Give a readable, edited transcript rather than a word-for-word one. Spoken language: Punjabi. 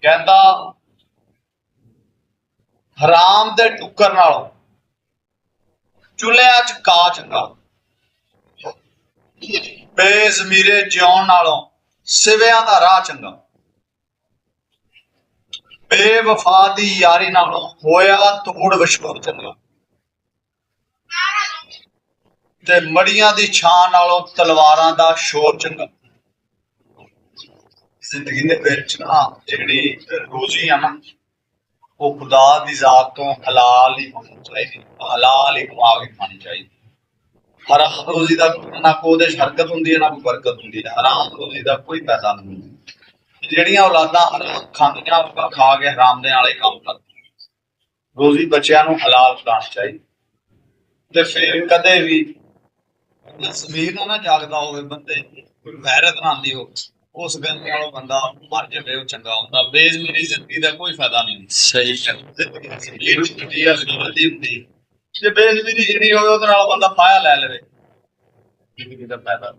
ਕਹਿੰਦਾ ਹਰਾਮ ਦੇ ਟੁੱਕਰ ਨਾਲੋਂ ਚੁੱਲ੍ਹਿਆਂ 'ਚ ਕਾ ਚੰਗਾ, ਬੇਜ਼ਮੀਰੇ ਜਿਉਣ ਨਾਲੋਂ ਸਿਵਿਆਂ ਦਾ ਰਾਹ ਚੰਗਾ, ਬੇਵਫਾ ਦੀ ਯਾਰੀ ਨਾਲੋਂ ਹੋਇਆ ਤੋੜ ਵਿਛੋੜ ਚੰਗਾ, ਤੇ ਮੜੀਆਂ ਦੀ ਛਾਂ ਨਾਲੋਂ ਤਲਵਾਰਾਂ ਦਾ ਸ਼ੋਰ ਚੰਗਾ। ਜ਼ਿੰਦਗੀ ਦੇ ਵਿੱਚ ਨਾ ਜਿਹੜੀ ਰੋਜ਼ੀ ਆ ਨਾ ਉਹ ਖੁਦਾ ਦੀ ਜ਼ਾਤ ਤੋਂ ਹਲਾਲ ਹੀ ਹੋਣੀ ਚਾਹੀਦੀ, ਹਲਾਲ ਹੀ ਕਮਾ ਕੇ ਖਾਣੀ ਚਾਹੀਦੀ। ਹਰਾਮ ਰੋਜ਼ੀ ਦਾ ਨਾ ਕੋਈ ਉਹਦੇ 'ਚ ਹਰਕਤ ਹੁੰਦੀ ਹੈ ਨਾ ਕੋਈ ਬਰਕਤ ਹੁੰਦੀ ਹੈ। ਹਰਾਮ ਰੋਜ਼ੀ ਦਾ ਕੋਈ ਫਾਇਦਾ ਨਹੀਂ ਹੁੰਦਾ। ਜਿਹੜੀਆਂ ਔਲਾਦਾਂ ਹਰਾਮ ਖਾਂਦੀਆਂ ਉਹ ਖਾ ਕੇ ਹਰਾਮ ਦੇ ਨਾਲ ਹੀ ਕੰਮ ਕਰਦੀਆਂ। ਰੋਜ਼ੀ ਬੱਚਿਆਂ ਨੂੰ ਹਲਾਲ ਖਿਲਾਉਣੀ ਚਾਹੀਦੀ। ਤੇ ਫਿਰ ਕਦੇ ਵੀ ਜ਼ਮੀਰ ਨਾ ਜਾਗਦਾ ਹੋਵੇ, ਬੰਦੇ ਕੋਈ ਗੈਰਤ ਨਾ ਆਉਂਦੀ ਹੋਵੇ, ਉਸ ਗੱਲ ਨਾਲੋਂ ਬੰਦਾ ਮਰ ਜਾਵੇ ਉਹ ਚੰਗਾ ਹੁੰਦਾ। ਬੇਜ਼ਮੀਰੀ ਜ਼ਿੰਦਗੀ ਦਾ ਕੋਈ ਫਾਇਦਾ ਨਹੀਂ। ਸਹੀ ਹੁੰਦੀ ਜੇ ਬੇਜ਼ਮੀਰੀ ਜਿਹੜੀ ਹੋਵੇ ਉਹਦੇ ਨਾਲ ਬੰਦਾ ਫਾਇਆ ਲੈ ਲਵੇ, ਜ਼ਿੰਦਗੀ ਦਾ ਫਾਇਦਾ